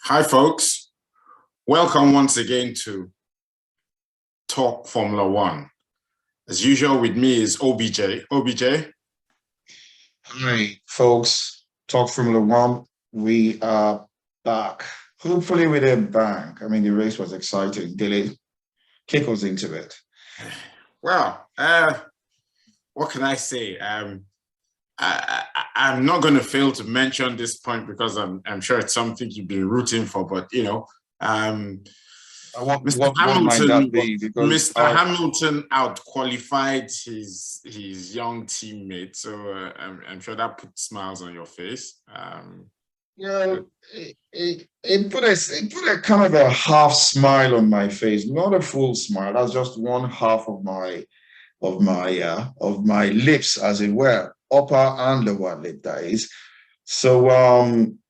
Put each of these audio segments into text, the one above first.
Hi, folks. Welcome once again to Talk Formula One. As usual, with me is OBJ. OBJ. Hi, folks. Talk Formula One. We are back. Hopefully with a bang. I mean, the race was exciting. Dele, kick us into it. Well, what can I say? I'm not going to fail to mention this point because I'm sure it's something you've been rooting for. But Mr. What might that Hamilton, be? Because Mr. Hamilton outqualified his young teammate, so I'm sure that put smiles on your face. it put a kind of a half smile on my face, not a full smile. That's just one half of my lips, as it were, upper and lower lip, that is. So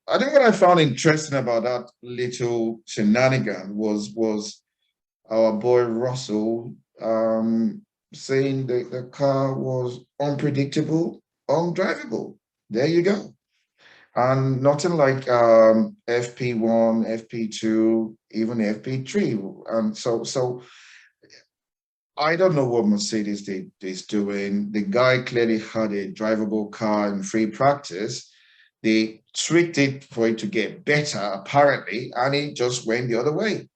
I think what I found interesting about that little shenanigan was our boy Russell saying that the car was unpredictable, undrivable. There you go. And nothing like FP1, FP2, even FP3. And so I don't know what Mercedes is doing. The guy clearly had a drivable car in free practice. They tweaked it for it to get better, apparently, and it just went the other way.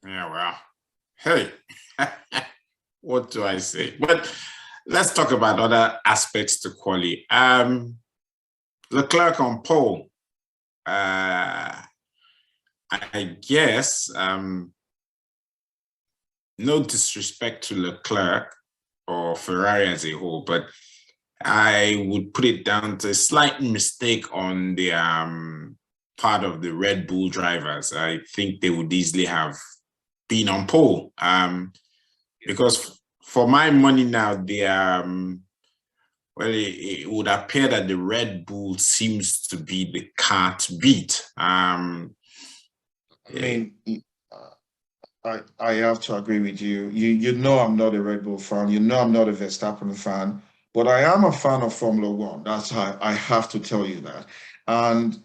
Yeah, well, hey, what do I say? But let's talk about other aspects to quali. Leclerc on pole. I guess no disrespect to Leclerc or Ferrari as a whole, but I would put it down to a slight mistake on the part of the Red Bull drivers. I think they would easily have been on pole because for my money now, it would appear that the Red Bull seems to be the car to beat. I mean, I have to agree with you. You know I'm not a Red Bull fan. You know I'm not a Verstappen fan, but I am a fan of Formula One. That's how I have to tell you that. And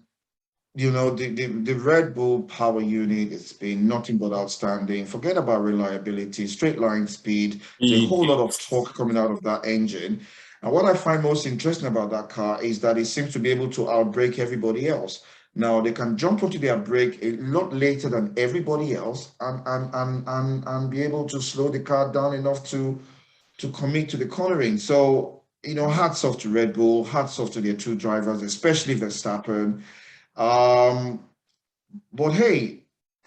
you know, the Red Bull power unit has been nothing but outstanding. Forget about reliability, straight line speed. There's a whole lot of torque coming out of that engine. And what I find most interesting about that car is that it seems to be able to outbrake everybody else. Now they can jump onto their brake a lot later than everybody else and be able to slow the car down enough to commit to the cornering. So, you know, hats off to Red Bull, hats off to their two drivers, especially Verstappen. Um, but hey,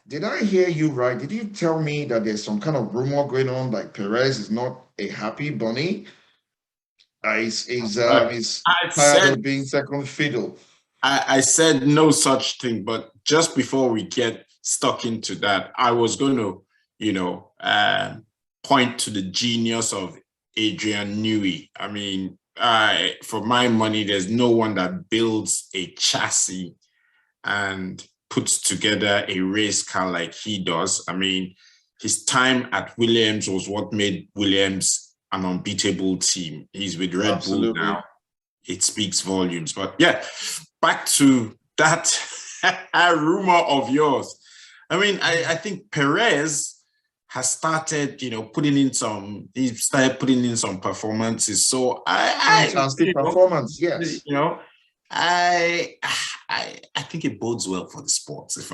did I hear you right? Did you tell me that there's some kind of rumor going on like Perez is not a happy bunny? He's I tired said of being second fiddle. I said no such thing, but just before we get stuck into that, I was going to, point to the genius of Adrian Newey. I mean, for my money, there's no one that builds a chassis and puts together a race car like he does. I mean, his time at Williams was what made Williams an unbeatable team. He's with Red Bull Absolutely. now. It speaks volumes. But yeah, back to that rumor of yours. I mean, I think Perez has started, he started putting in some performances. So Fantastic performance, yes. I think it bodes well for the sports if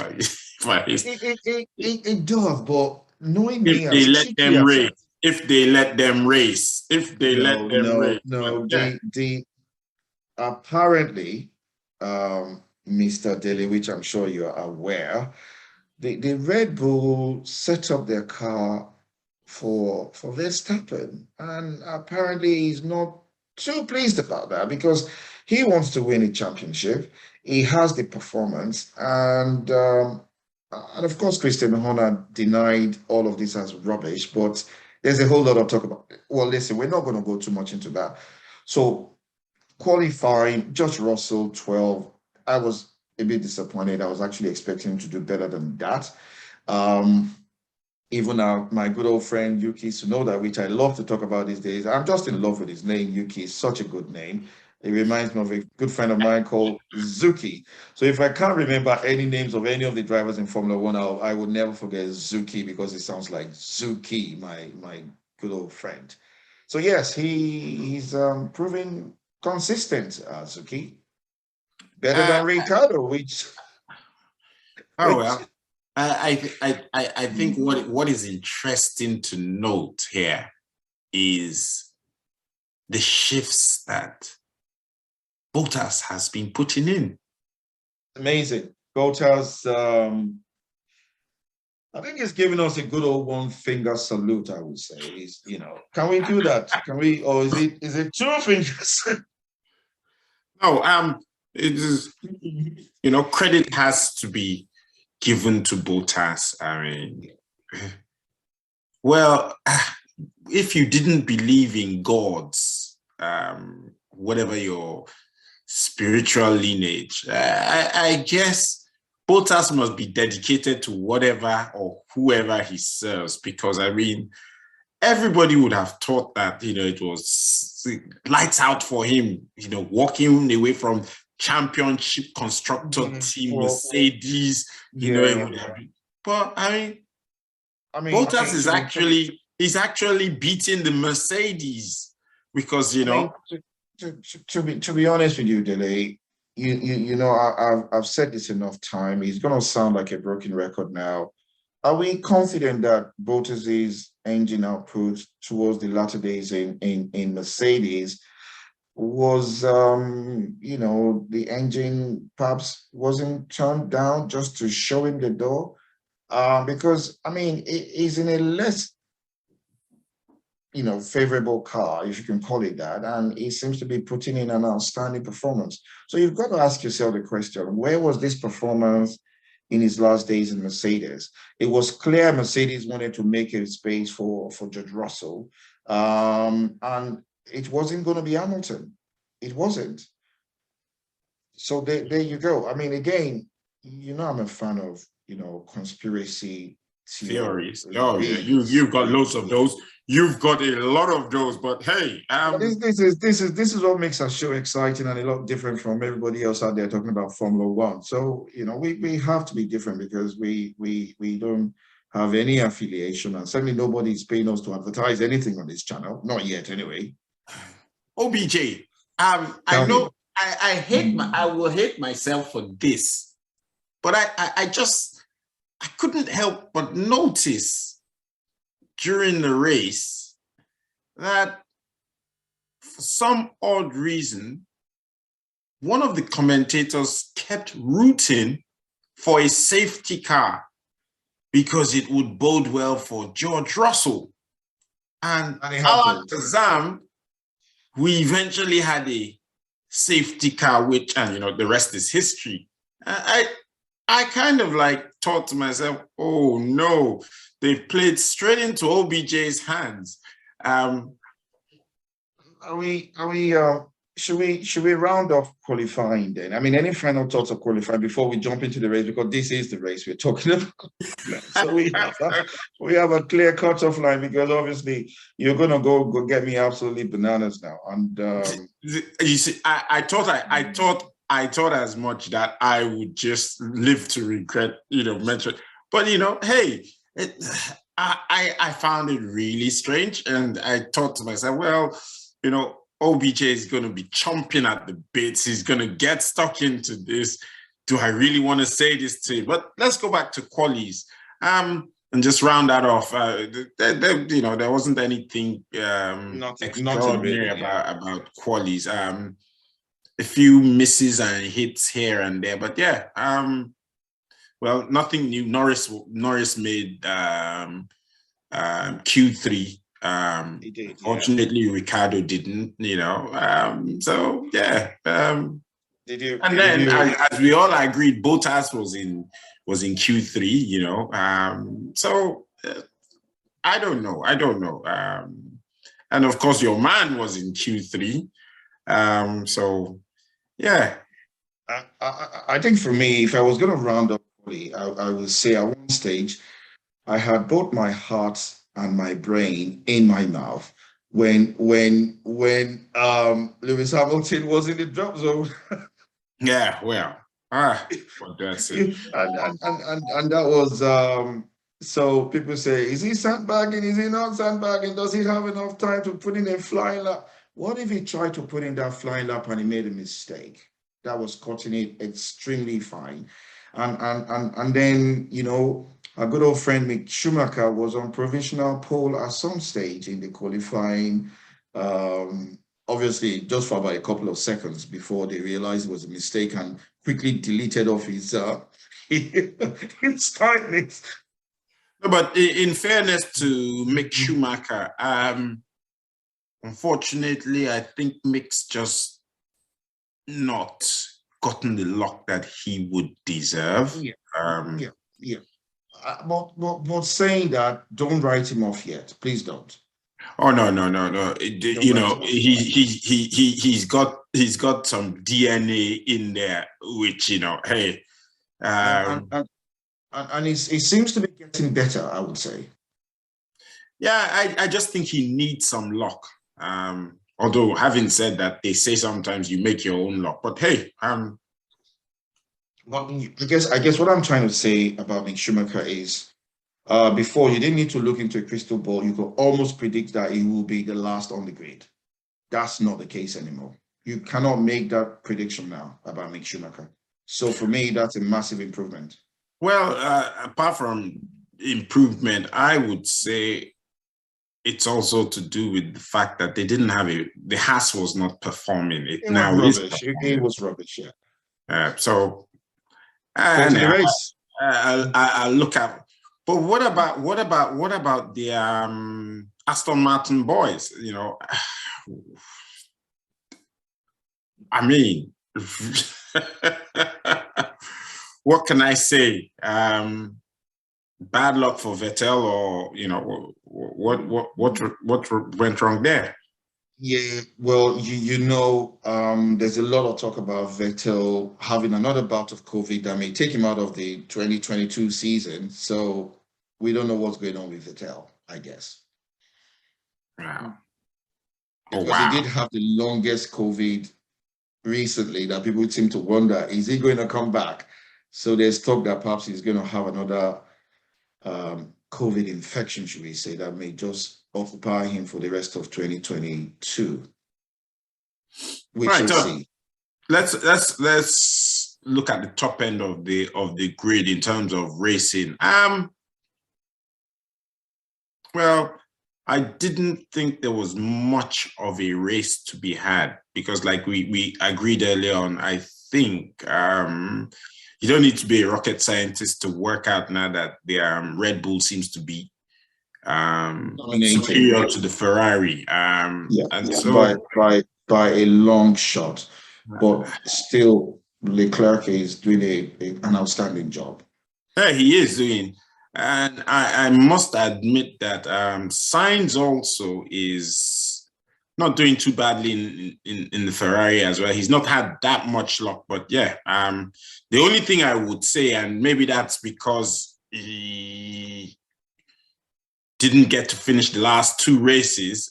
It does, but knowing me if they as let cheeky them as race, if they let them race, if they let them race. no. But, yeah. The apparently, Mr. Daly, which I'm sure you are aware, the Red Bull set up their car for Verstappen, and apparently he's not too pleased about that because he wants to win a championship. He has the performance, and of course, Christian Horner denied all of this as rubbish. But there's a whole lot of talk about. Well, listen, we're not going to go too much into that. So qualifying, George Russell 12. I was a bit disappointed. I was actually expecting him to do better than that. Um, Even my good old friend Yuki Tsunoda, which I love to talk about these days. I'm just in love with his name. Yuki is such a good name. It reminds me of a good friend of mine called Zuki. So if I can't remember any names of any of the drivers in Formula One, I would never forget Zuki because it sounds like Zuki, my good old friend. So yes, he's proving consistent, Zuki, better Uh, than Ricardo, oh which well, I think what is interesting to note here is the shifts that Bottas has been putting in. amazing. Bottas, I think he's giving us a good old one finger salute, I would say. Is can we do that? Can we, or is it two fingers? No, it is, credit has to be given to Bottas. I mean, well, if you didn't believe in gods, whatever your spiritual lineage, I guess Bottas must be dedicated to whatever or whoever he serves, because I mean, everybody would have thought that, it was lights out for him, walking away from championship constructor team Mercedes, it would have been. But Bottas is he's actually beating the Mercedes because, to be honest with you, Delay, I've said this enough time. It's going to sound like a broken record now. Are we confident that Bottas's engine output towards the latter days in Mercedes was, the engine perhaps wasn't turned down just to show him the door? Because, I mean, he's in a less, favorable car, if you can call it that, and he seems to be putting in an outstanding performance. So you've got to ask yourself the question, where was this performance in his last days in Mercedes? It was clear Mercedes wanted to make a space for George Russell, and it wasn't going to be Hamilton. It wasn't. So there you go. I mean, again, I'm a fan of, conspiracy theories. Oh yeah, you've got loads of those. You've got a lot of those. But hey, this is what makes our show exciting and a lot different from everybody else out there talking about Formula One. So we have to be different because we don't have any affiliation, and certainly nobody's paying us to advertise anything on this channel. Not yet, anyway. OBJ, I know I will hate myself for this, but I couldn't help but notice during the race that for some odd reason, one of the commentators kept rooting for a safety car because it would bode well for George Russell. And Al Kazam, we eventually had a safety car, which, and the rest is history. I kind of thought to myself, oh no, they've played straight into OBJ's hands. Should we round off qualifying then? I mean, any final thoughts of qualifying before we jump into the race, because this is the race we're talking about. So we have a clear cutoff line, because obviously you're gonna go get me absolutely bananas now. And you see, I thought as much that I would just live to regret, mention. But hey, I found it really strange, and I thought to myself, well, OBJ is going to be chomping at the bits. He's going to get stuck into this. Do I really want to say this to him? But let's go back to qualies and just round that off. There wasn't anything extraordinary about qualies. A few misses and hits here and there, but yeah. Well, nothing new. Norris made Q3. He did, fortunately, yeah. Ricardo didn't, so yeah. As we all agreed, Bottas was in Q3, so I don't know. And of course, your man was in Q3, so yeah. I think for me, if I was going to round up, I would say at one stage, I had both my heart and my brain in my mouth. when Lewis Hamilton was in the drop zone. Yeah, well, but that's it. And that was so people say, is he sandbagging? Is he not sandbagging? Does he have enough time to put in a flying lap? What if he tried to put in that flying lap and he made a mistake? That was cutting it extremely fine. And then, our good old friend Mick Schumacher was on provisional pole at some stage in the qualifying. Obviously, just for about a couple of seconds before they realized it was a mistake and quickly deleted off his his timings. No, but in fairness to Mick Schumacher, unfortunately, I think Mick's just not gotten the luck that he would deserve. Yeah. But saying that, don't write him off yet. Please don't. Oh no. He's got some DNA in there, which hey. And he seems to be getting better, I would say. Yeah, I just think he needs some luck. Although having said that, they say sometimes you make your own luck. But hey, well, I guess what I'm trying to say about Mick Schumacher is, before you didn't need to look into a crystal ball. You could almost predict that he will be the last on the grid. That's not the case anymore. You cannot make that prediction now about Mick Schumacher. So for me, that's a massive improvement. Well, apart from improvement, I would say it's also to do with the fact that they didn't have the Haas was not performing. It now was rubbish. It was rubbish, yeah. So the race. I look at. But what about the Aston Martin boys? I mean, what can I say? Bad luck for Vettel, or what went wrong there? Yeah, well, there's a lot of talk about Vettel having another bout of COVID that may take him out of the 2022 season. So we don't know what's going on with Vettel, I guess. Wow. Because he did have the longest COVID recently that people seem to wonder, is he going to come back? So there's talk that perhaps he's going to have another COVID infection, should we say, that may just occupy him for the rest of 2022. We shall see. Let's look at the top end of the grid in terms of racing. Well, I didn't think there was much of a race to be had because, like we agreed earlier on, I think you don't need to be a rocket scientist to work out now that the Red Bull seems to be superior to the Ferrari. So by a long shot, but still Leclerc is doing an outstanding job. Yeah, he is doing. And I must admit that Sainz also is not doing too badly in the Ferrari as well. He's not had that much luck, but yeah. The only thing I would say, and maybe that's because he didn't get to finish the last two races,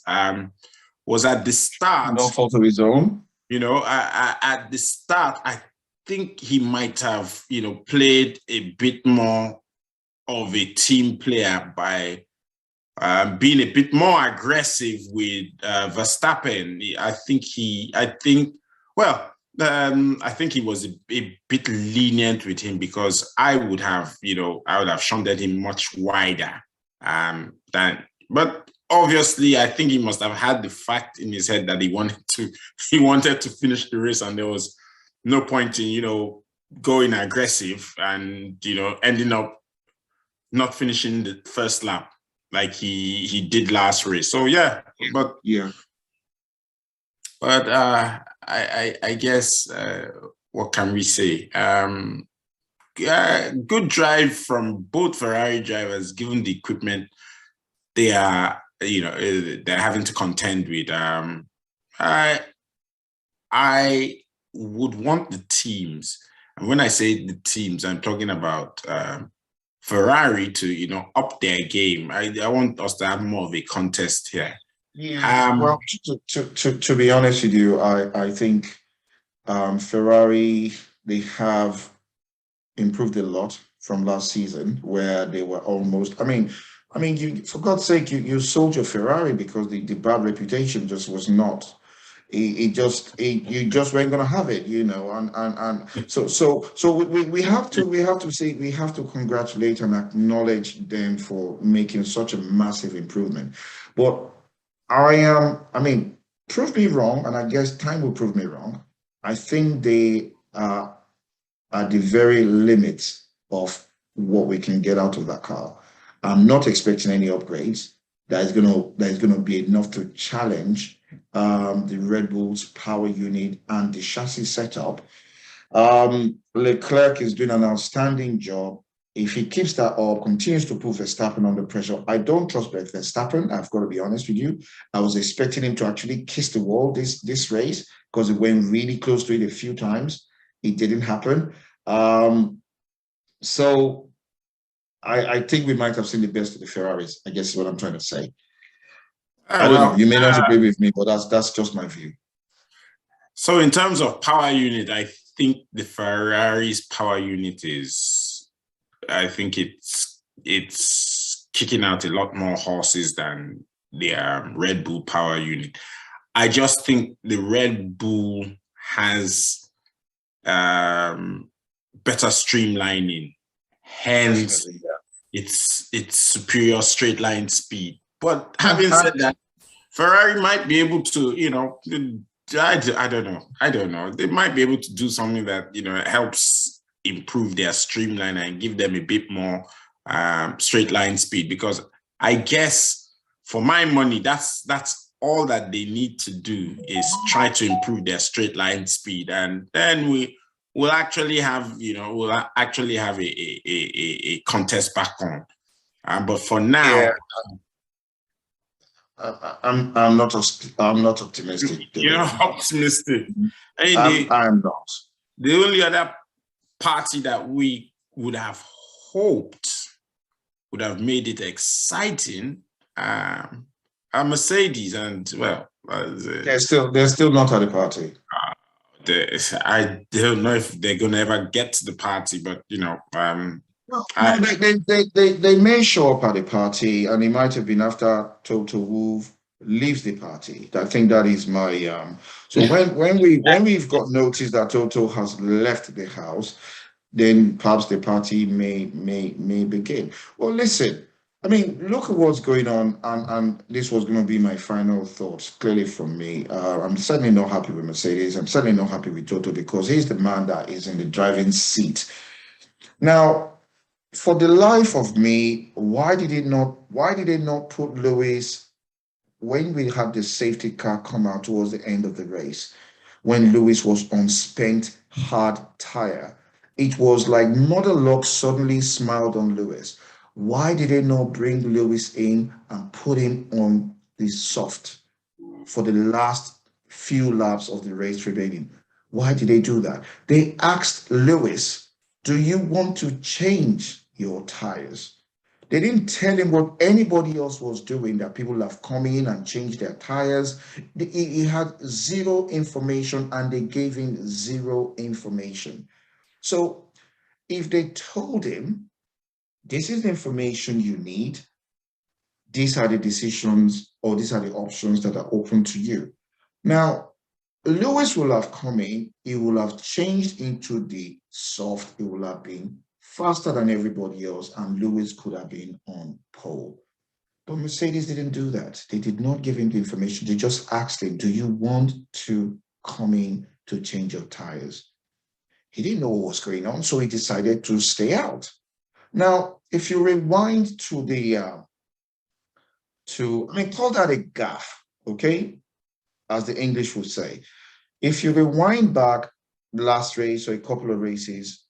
was at the start. No fault of his own. At the start, I think he might have, played a bit more of a team player by being a bit more aggressive with Verstappen. I think he was a bit lenient with him because I would have shunted him much wider but obviously I think he must have had the fact in his head that he wanted to finish the race, and there was no point in going aggressive and ending up not finishing the first lap like he did last race. So but I guess what can we say? Good drive from both Ferrari drivers, given the equipment they are they're having to contend with. I would want the teams, and when I say the teams, I'm talking about Ferrari to up their game. I want us to have more of a contest here Yeah. Um, Well, to be honest with you, I think Ferrari, they have improved a lot from last season where they were almost, you, for God's sake, you sold your Ferrari because the bad reputation just was not. You just weren't gonna have it, and so we have to congratulate and acknowledge them for making such a massive improvement. But prove me wrong, and I guess time will prove me wrong. I think they are at the very limit of what we can get out of that car. I'm not expecting any upgrades that is gonna be enough to challenge the Red Bull's power unit and the chassis setup. Leclerc is doing an outstanding job. If he keeps that up, continues to put Verstappen under pressure, I don't trust Verstappen. I've got to be honest with you. I was expecting him to actually kiss the wall this race because it went really close to it a few times. It didn't happen. So I think we might have seen the best of the Ferraris, I guess is what I'm trying to say. I don't know. well, You may not agree with me, but that's just my view. so in terms of power unit, I think the Ferrari's power unit I think it's kicking out a lot more horses than the Red Bull power unit. I just think the Red Bull has better streamlining, hence its superior straight line speed. But having said that, Ferrari might be able to, I don't know. They might be able to do something that helps improve their streamline and give them a bit more straight line speed. Because I guess for my money, that's all that they need to do is try to improve their straight line speed, and then we'll actually have a contest back on. But for now. Yeah. I'm not optimistic. You're not optimistic. I mean, I'm not. The only other party that we would have hoped would have made it exciting are Mercedes, and well, they're still not at the party. I don't know if they're gonna ever get to the party, but they may show up at the party, and it might have been after Toto Wolff leaves the party. I think that is my So when we've got notice that Toto has left the house, then perhaps the party may begin. Well, listen, look at what's going on, and this was going to be my final thoughts, clearly from me. I'm certainly not happy with Mercedes. I'm certainly not happy with Toto because he's the man that is in the driving seat. Now, for the life of me, why did they not put Lewis when we had the safety car come out towards the end of the race, when Lewis was on spent hard tire? It was like Mother Luck suddenly smiled on Lewis. Why did they not bring Lewis in and put him on the soft for the last few laps of the race remaining? Why did they do that? They asked Lewis, do you want to change your tires? They didn't tell him what anybody else was doing, that people have come in and changed their tires. He had zero information, and they gave him zero information. So if they told him, this is the information you need, these are the decisions or these are the options that are open to you. Now, Lewis will have come in, he will have changed into the soft, he will have been faster than everybody else, and Lewis could have been on pole. But Mercedes didn't do that. They did not give him the information. They just asked him, do you want to come in to change your tires? He didn't know what was going on, so he decided to stay out. Now, if you rewind to call that a gaffe, okay? As the English would say. If you rewind back last race or a couple of races,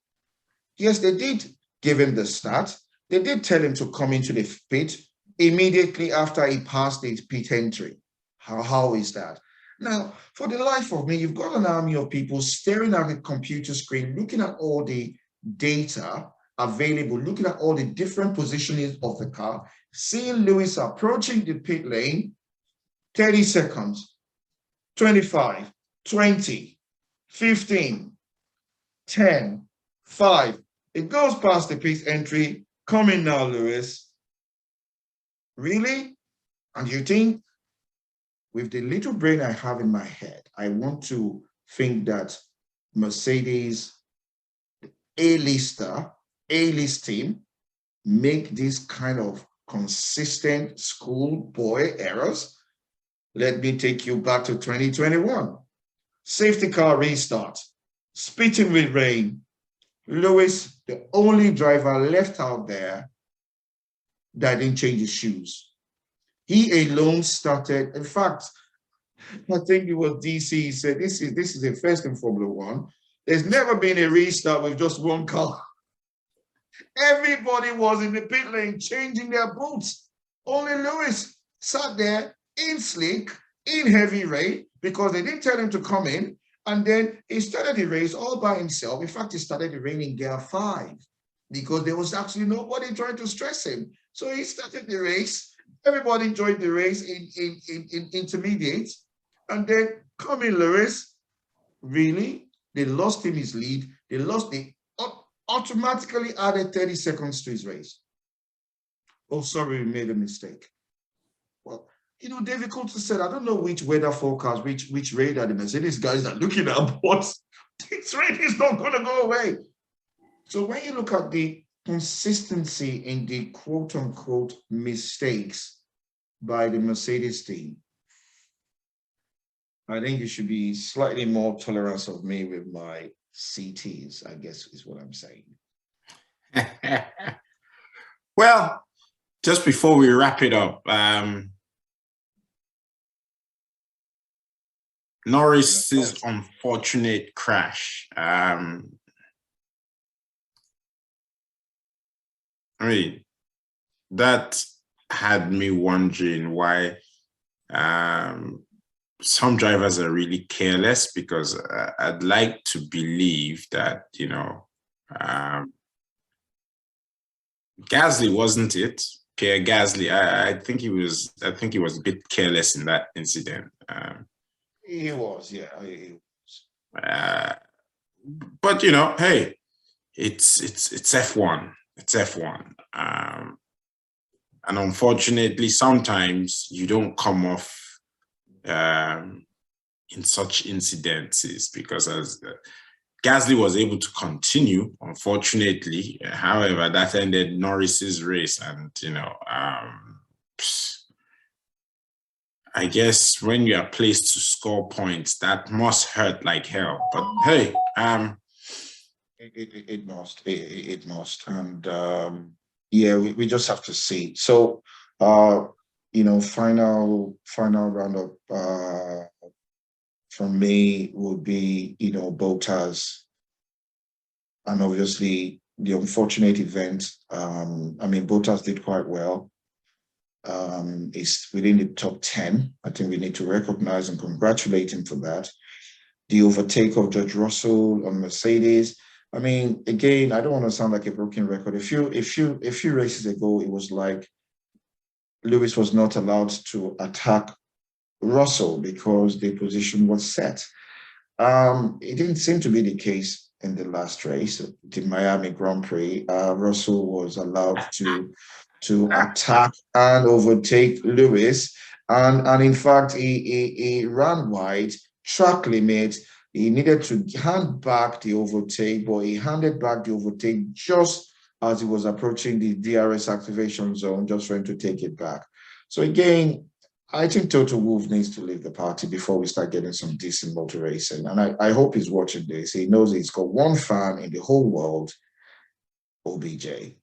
yes, they did give him the start. They did tell him to come into the pit immediately after he passed the pit entry. How is that? Now, for the life of me, you've got an army of people staring at the computer screen, looking at all the data available, looking at all the different positionings of the car, seeing Lewis approaching the pit lane, 30 seconds, 25, 20, 15, 10, 5. It goes past the pace entry. Come in now, Lewis. Really? And you think, with the little brain I have in my head, I want to think that Mercedes A-list team make this kind of consistent schoolboy errors. Let me take you back to 2021. Safety car restart, spitting with rain. Lewis, the only driver left out there that didn't change his shoes. He alone started. In fact, I think it was DC. He said, this is a first in Formula One. There's never been a restart with just one car. Everybody was in the pit lane changing their boots. Only Lewis sat there in slick, in heavy rain, because they didn't tell him to come in. And then he started the race all by himself. In fact, he started the rain in gear 5 because there was actually nobody trying to stress him. So he started the race. Everybody joined the race in intermediate. And then come in, Lewis. Really? They lost him his lead. They automatically added 30 seconds to his race. Oh, sorry, we made a mistake. Well, David Coulthard said, I don't know which weather forecast, which radar the Mercedes guys are looking at, but this rain is not going to go away. So when you look at the consistency in the quote-unquote mistakes by the Mercedes team, I think you should be slightly more tolerant of me with my CTs, I guess is what I'm saying. Well, just before we wrap it up, Norris's unfortunate crash. I mean, that had me wondering why some drivers are really careless, because I'd like to believe that, Gasly wasn't it? Pierre Gasly. I think he was a bit careless in that incident. He was, yeah. He was. But hey, it's F1. It's F1. And unfortunately, sometimes you don't come off in such incidences, because as Gasly was able to continue, unfortunately. However, that ended Norris's race, and I guess when you are placed to score points, that must hurt like hell. But hey, it must, and yeah, we just have to see. So, final roundup from me would be, Bottas, and obviously the unfortunate event. Bottas did quite well. Is within the top 10. I think we need to recognize and congratulate him for that. The overtake of George Russell on Mercedes. Again, I don't want to sound like a broken record. A few races ago, it was like Lewis was not allowed to attack Russell because the position was set. It didn't seem to be the case in the last race, the Miami Grand Prix. Russell was allowed to attack and overtake Lewis. And in fact, he ran wide, track limit. He needed to hand back the overtake, but he handed back the overtake just as he was approaching the DRS activation zone, just for him to take it back. So again, I think Toto Wolff needs to leave the party before we start getting some decent motor racing. And I hope he's watching this. He knows he's got one fan in the whole world, OBJ.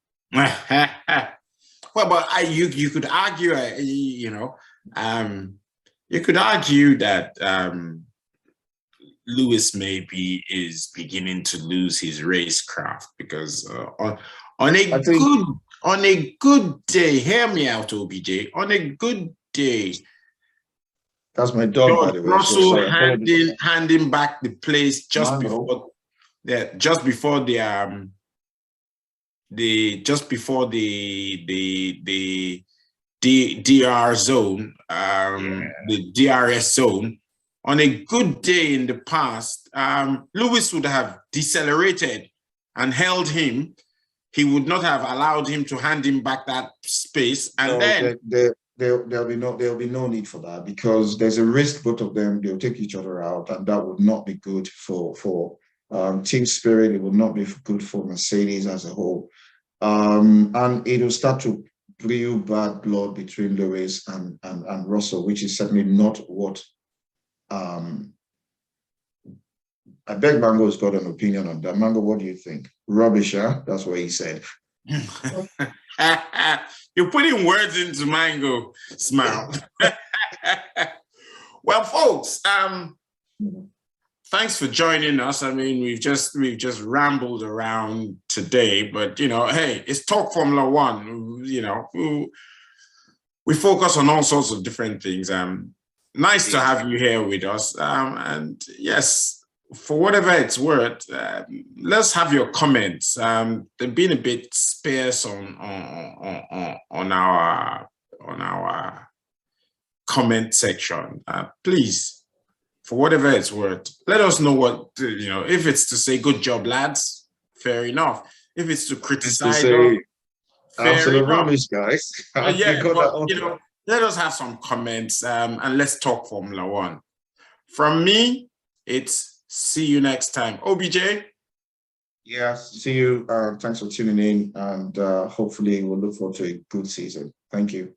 Well, but you could argue, you could argue that Lewis maybe is beginning to lose his racecraft, because on a good day, hear me out, OBJ. On a good day, that's my dog, by the way. Russell handing back the place just before the DR zone, the DRS zone. On a good day in the past, Lewis would have decelerated and held him. He would not have allowed him to hand him back that space. And there'll be no need for that, because there's a risk both of them, they'll take each other out, and that would not be good for team spirit. It would not be good for Mercedes as a whole. And it'll start to brew bad blood between Lewis and Russell, which is certainly not what I beg Mango's got an opinion on that. Mango, what do you think? Rubbish, huh? That's what he said. You're putting words into Mango. Smile. Well, folks, thanks for joining us. I mean, we've just rambled around today, but hey, it's Talk Formula One. We focus on all sorts of different things. Nice to have you here with us. And yes, for whatever it's worth, let's have your comments. They've been a bit sparse on our comment section. Please, for whatever it's worth, let us know what if it's to say good job, lads, fair enough. If it's to criticize, absolute rubbish, guys. Let us have some comments and let's talk Formula One. From me, it's see you next time. OBJ? Yeah, see you. Thanks for tuning in, and hopefully we'll look forward to a good season. Thank you.